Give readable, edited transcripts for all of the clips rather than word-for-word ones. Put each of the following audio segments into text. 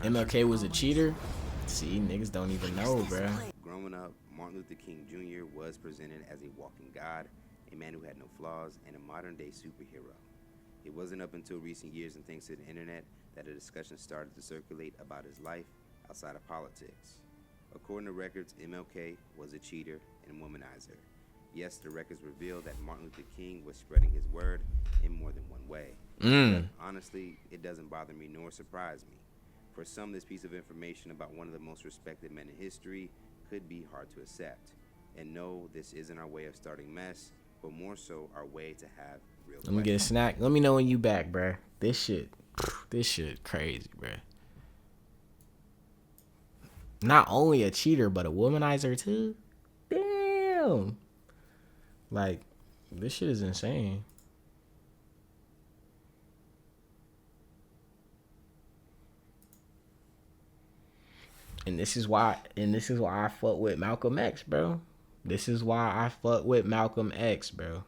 MLK was a cheater? See, niggas don't even know, bruh. Growing up, Martin Luther King Jr. was presented as a walking god, a man who had no flaws, and a modern-day superhero. It wasn't up until recent years and thanks to the internet that a discussion started to circulate about his life outside of politics. According to records, MLK was a cheater and womanizer. Yes, the records reveal that Martin Luther King was spreading his word in more than one way. But honestly, it doesn't bother me nor surprise me. For some, this piece of information about one of the most respected men in history could be hard to accept. And no, this isn't our way of starting mess, but more so our way to have real Let me get a snack. Let me know when you back, bruh. This shit crazy, bruh. Not only a cheater, but a womanizer too? Damn. Like, this shit is insane. And this is why I fuck with Malcolm X, bro. This is why I fuck with Malcolm X, bro.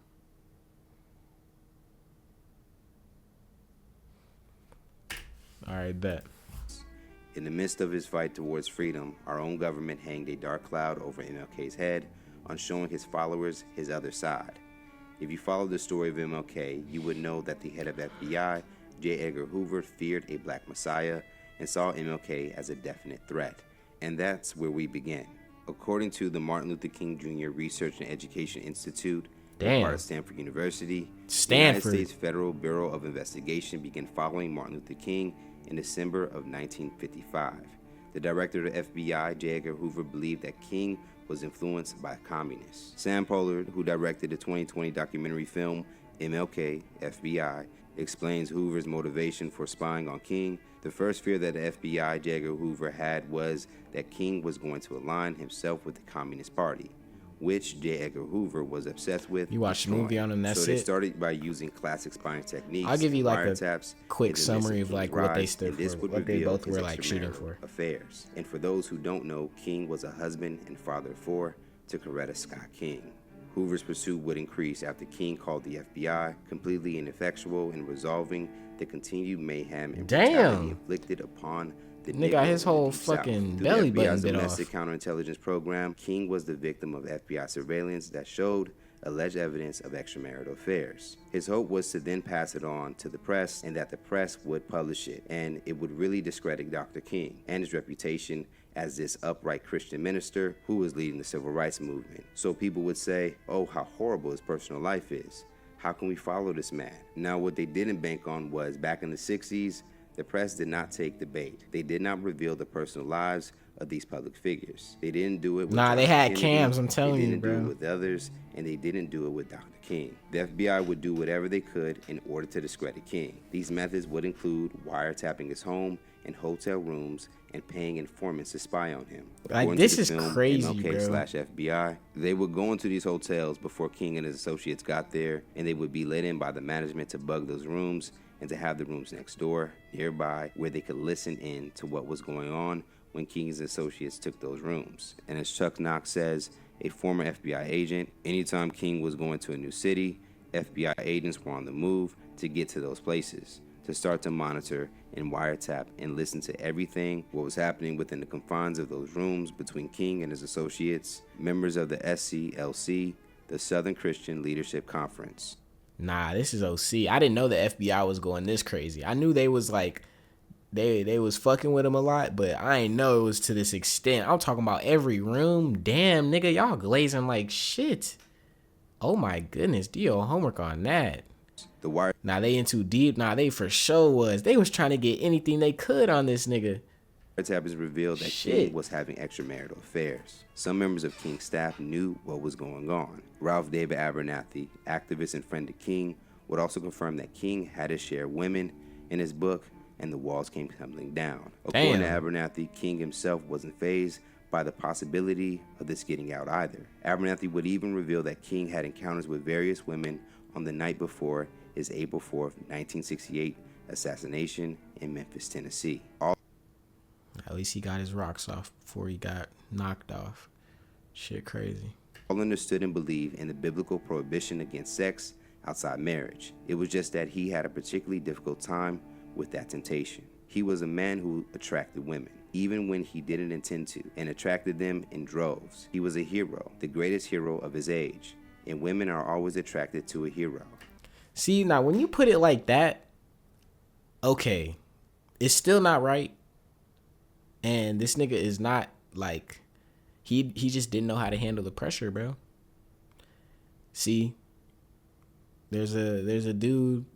Alright, bet. In the midst of his fight towards freedom, our own government hanged a dark cloud over MLK's head on showing his followers his other side. If you follow the story of MLK, you would know that the head of FBI, J. Edgar Hoover, feared a black messiah and saw MLK as a definite threat. And that's where we begin. According to the Martin Luther King Jr. Research and Education Institute, part of Stanford University, the United States Federal Bureau of Investigation began following Martin Luther King in December of 1955. The director of the FBI, J. Edgar Hoover, believed that King was influenced by communists. Sam Pollard, who directed the 2020 documentary film MLK, FBI, explains Hoover's motivation for spying on King. The first fear that the FBI, J. Edgar Hoover, had was that King was going to align himself with the Communist Party, which J. Edgar Hoover was obsessed with. You watched the movie on him, that's it? So they started by using classic spying techniques. I'll give you like wiretaps, a quick summary of like what they stood for, what they both were like shooting for. Affairs. And for those who don't know, King was a husband and father of four to Coretta Scott King. Hoover's pursuit would increase after King called the FBI completely ineffectual in resolving the continued mayhem and brutality inflicted upon the nigga got his whole fucking belly button bit off. Domestic counterintelligence program, King was the victim of FBI surveillance that showed alleged evidence of extramarital affairs. His hope was to then pass it on to the press and that the press would publish it, and it would really discredit Dr. King and his reputation as this upright Christian minister who was leading the civil rights movement. So people would say, oh, how horrible his personal life is. How can we follow this man? Now, what they didn't bank on was back in the 60s, the press did not take the bait. They did not reveal the personal lives of these public figures. They didn't do it with they had cams, I'm telling you, bro. They didn't do it with others, and they didn't do it with Dr. King. The FBI would do whatever they could in order to discredit King. These methods would include wiretapping his home and hotel rooms and paying informants to spy on him. Like, this is crazy, MLK/FBI, they would go into these hotels before King and his associates got there, and they would be let in by the management to bug those rooms and to have the rooms next door, nearby, where they could listen in to what was going on when King's associates took those rooms. And as Chuck Knox says, a former FBI agent, anytime King was going to a new city, FBI agents were on the move to get to those places, to start to monitor and wiretap and listen to everything what was happening within the confines of those rooms between King and his associates, members of the SCLC, the Southern Christian Leadership Conference. Nah, this is OC. I didn't know the FBI was going this crazy. I knew they was like, they was fucking with him a lot, but I ain't know it was to this extent. I'm talking about every room. Damn, nigga, y'all glazing like shit. Oh my goodness, do your homework on that. The wire. Nah, they in too deep. Nah, they for sure was. They was trying to get anything they could on this nigga. Wiretap has revealed that King was having extramarital affairs. Some members of King's staff knew what was going on. Ralph David Abernathy, activist and friend of King, would also confirm that King had his share of women in his book, and the walls came tumbling down. According to Abernathy, King himself wasn't fazed by the possibility of this getting out either. Abernathy would even reveal that King had encounters with various women on the night before his April 4th, 1968 assassination in Memphis, Tennessee. At least he got his rocks off before he got knocked off. Shit crazy. All understood and believed in the biblical prohibition against sex outside marriage. It was just that he had a particularly difficult time with that temptation. He was a man who attracted women, even when he didn't intend to, and attracted them in droves. He was a hero, the greatest hero of his age, and women are always attracted to a hero. See, now when you put it like that, okay, it's still not right. And this nigga is not like, he just didn't know how to handle the pressure, bro. See, there's a dude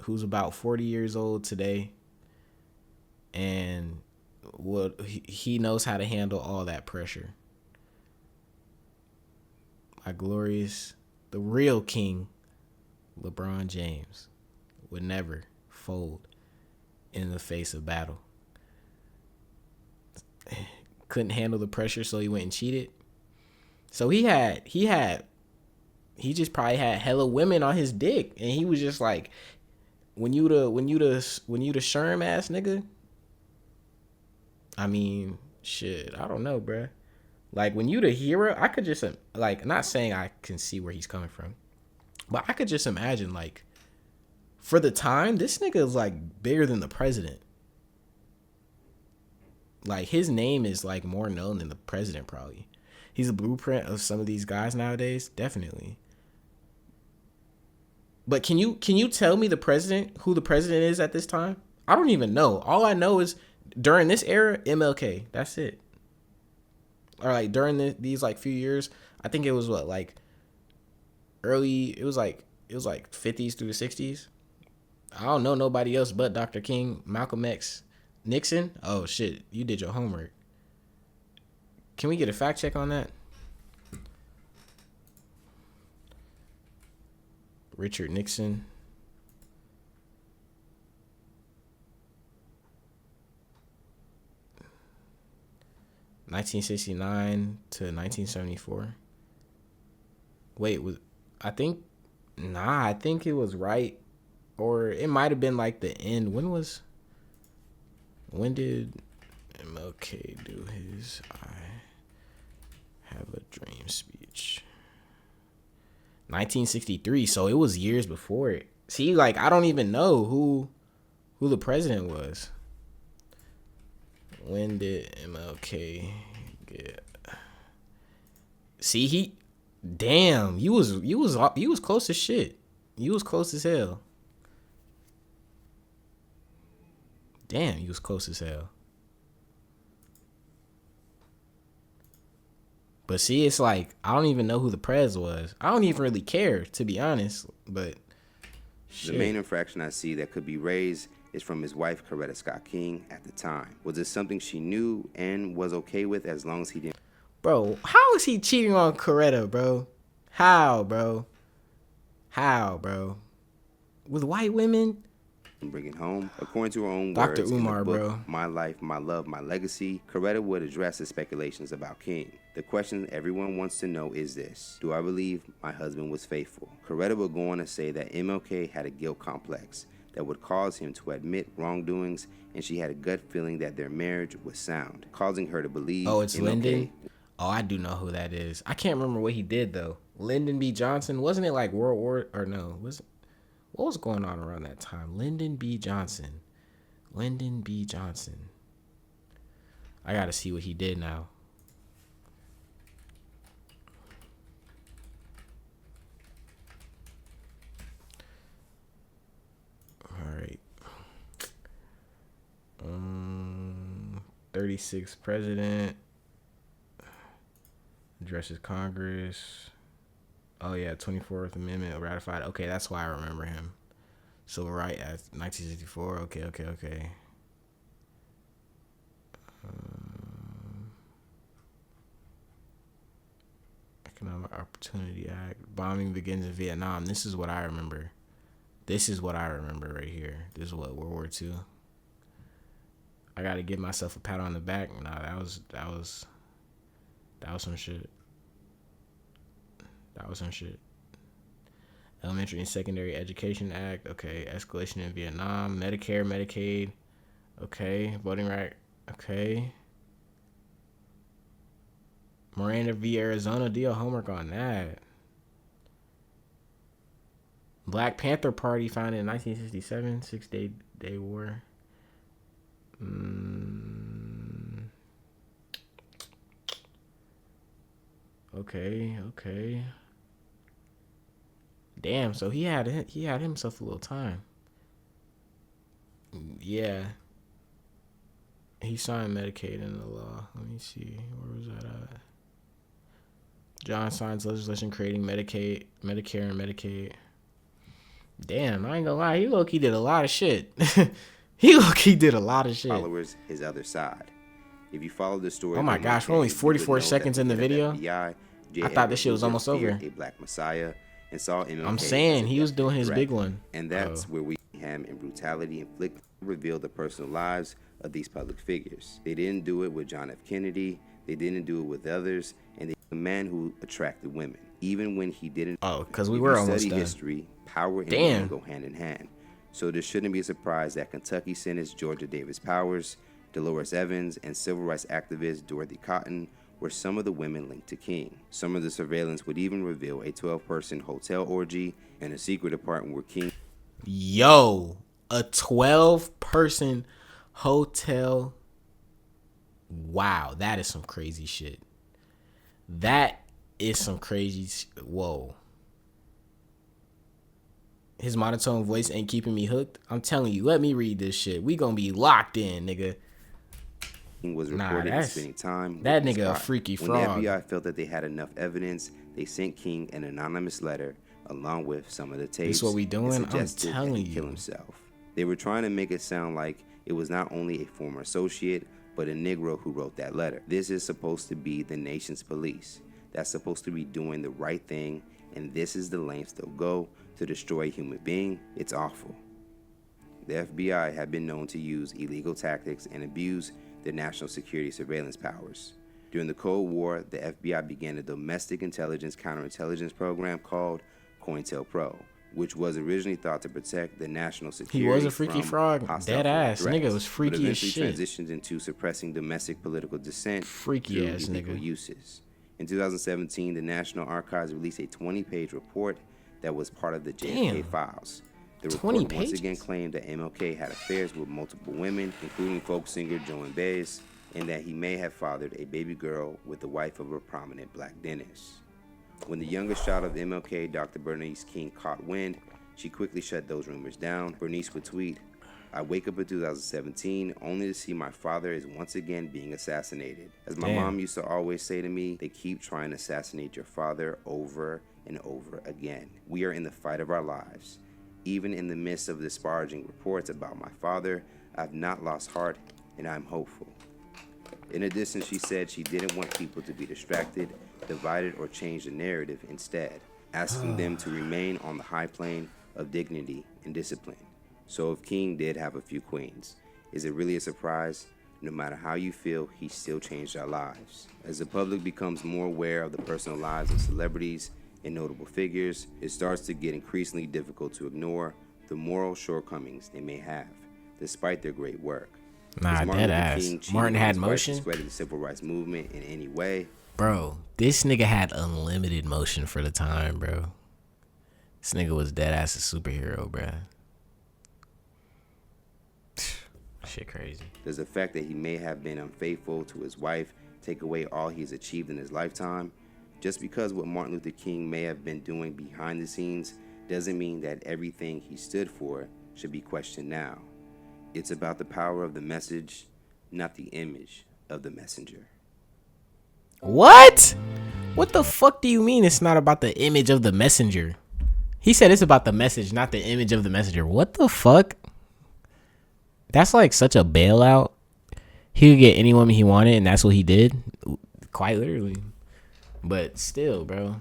who's about 40 years old today, and he knows how to handle all that pressure. My glorious, the real king, LeBron James, would never fold in the face of battle. Couldn't handle the pressure, so he went and cheated. So he just probably had hella women on his dick, and he was just like, when you the Sherm ass nigga, I mean, shit, I don't know, bruh. Like, when you the hero, I could just, like, not saying I can see where he's coming from, but I could just imagine, like, for the time, this nigga is, like, bigger than the president. Like, his name is, like, more known than the president, probably. He's a blueprint of some of these guys nowadays, definitely. But can you tell me who the president is at this time? I don't even know. All I know is during this era, MLK. That's it. Or like during these like few years, I think it was what, like it was like 50s through the 60s. I don't know nobody else but Dr. King, Malcolm X, Nixon. Oh shit, you did your homework. Can we get a fact check on that? Richard Nixon. (1969 to 1974). Wait, I think it was right, or it might have been like the end. When did MLK do his "I Have a Dream" speech? 1963, so it was years before it. See, like, I don't even know who the president was. When did MLK get? See, damn, you was close as shit. You was close as hell. Damn, you was close as hell. But see, it's like, I don't even know who the prez was. I don't even really care, to be honest. But shit. The main infraction I see that could be raised is from his wife, Coretta Scott King, at the time. Was it something she knew and was okay with as long as he didn't? Bro, how is he cheating on Coretta, bro? How, bro? With white women? Bring it home. According to her own Dr. words Umar, in the book, bro. My Life, My Love, My Legacy, Coretta would address the speculations about King. The question everyone wants to know is this: do I believe my husband was faithful? Coretta would go on to say that MLK had a guilt complex that would cause him to admit wrongdoings, and she had a gut feeling that their marriage was sound, causing her to believe. Oh, it's MLK. Lyndon? Oh, I do know who that is. I can't remember what he did, though. Lyndon B. Johnson? Wasn't it like World War... Or no, what was going on around that time? Lyndon B. Johnson. I gotta see what he did now. Alright. 36th president. Addresses Congress. Oh yeah, 24th Amendment ratified. Okay, that's why I remember him. Civil Rights Act 1964. Okay. Economic Opportunity Act. Bombing begins in Vietnam. This is what I remember. Right here. This is what, World War II. I gotta give myself a pat on the back. Nah, that was some shit. Elementary and Secondary Education Act. Okay. Escalation in Vietnam. Medicare, Medicaid. Okay. Voting right. Okay. Miranda v. Arizona. Do your homework on that. Black Panther Party founded in 1967. 6-Day War. Okay. Damn, so he had himself a little time. Yeah. He signed Medicaid into law. Let me see. Where was that at? John signs legislation creating Medicare, and Medicaid. Damn, I ain't gonna lie. He low-key did a lot of shit. He low-key did a lot of shit. Followers, his other side. If you follow the story, oh my gosh, we're only 44 seconds in the video. FBI, I thought this shit was almost over. A black messiah and saw MLK. I'm saying he was doing his big one. And that's where we ham and brutality inflict reveal the personal lives of these public figures. They didn't do it with John F. Kennedy. They didn't do it with others. And they a man who attracted women, even when he didn't. Oh, because we were almost done. History, power, and women go hand in hand. So there shouldn't be a surprise that Kentucky Senator Georgia Davis Powers, Dolores Evans, and civil rights activist Dorothy Cotton were some of the women linked to King. Some of the surveillance would even reveal a 12-person hotel orgy and a secret apartment where King. Yo, a 12-person hotel. Wow, that is some crazy shit. That is some crazy. Whoa. His monotone voice ain't keeping me hooked. I'm telling you, let me read this shit. We gonna be locked in, nigga. Was reported spending time that nigga a freaky frog. When the FBI felt that they had enough evidence, they sent King an anonymous letter along with some of the tapes. This what we doing? I'm telling you. Kill himself. They were trying to make it sound like it was not only a former associate, but a Negro who wrote that letter. This is supposed to be the nation's police. That's supposed to be doing the right thing, and this is the lengths they'll go to destroy a human being. It's awful. The FBI had been known to use illegal tactics and abuse their national security surveillance powers. During the Cold War, the FBI began a domestic intelligence counterintelligence program called COINTELPRO, which was originally thought to protect the national security. He was a freaky frog, dead ass nigga. Was freaky as shit. Transitioned into suppressing domestic political dissent. Freaky ass nigga. Uses. In 2017, the National Archives released a 20-page report that was part of the JFK files. The report once again claimed that MLK had affairs with multiple women, including folk singer Joan Baez, and that he may have fathered a baby girl with the wife of a prominent black dentist. When the youngest child of MLK, Dr. Bernice King, caught wind, she quickly shut those rumors down. Bernice would tweet, "I wake up in 2017 only to see my father is once again being assassinated. As my mom used to always say to me, they keep trying to assassinate your father over and over again. We are in the fight of our lives. Even in the midst of disparaging reports about my father, I've not lost heart and I'm hopeful." In addition, she said she didn't want people to be distracted, divided, or change the narrative, instead asking them to remain on the high plane of dignity and discipline. So if King did have a few queens, is it really a surprise? No matter how you feel, he still changed our lives. As the public becomes more aware of the personal lives of celebrities and notable figures, it starts to get increasingly difficult to ignore the moral shortcomings they may have, despite their great work. Nah, dead ass. Martin had motion. Spreading the civil rights movement in any way. Bro, this nigga had unlimited motion for the time, bro. This nigga was dead ass a superhero, bro. Shit crazy. Does the fact that he may have been unfaithful to his wife take away all he's achieved in his lifetime? Just because what Martin Luther King may have been doing behind the scenes doesn't mean that everything he stood for should be questioned now. It's about the power of the message, not the image of the messenger. What? What the fuck do you mean it's not about the image of the messenger? He said it's about the message, not the image of the messenger. What the fuck? That's like such a bailout. He could get any woman he wanted, and that's what he did. Quite literally. But still, bro.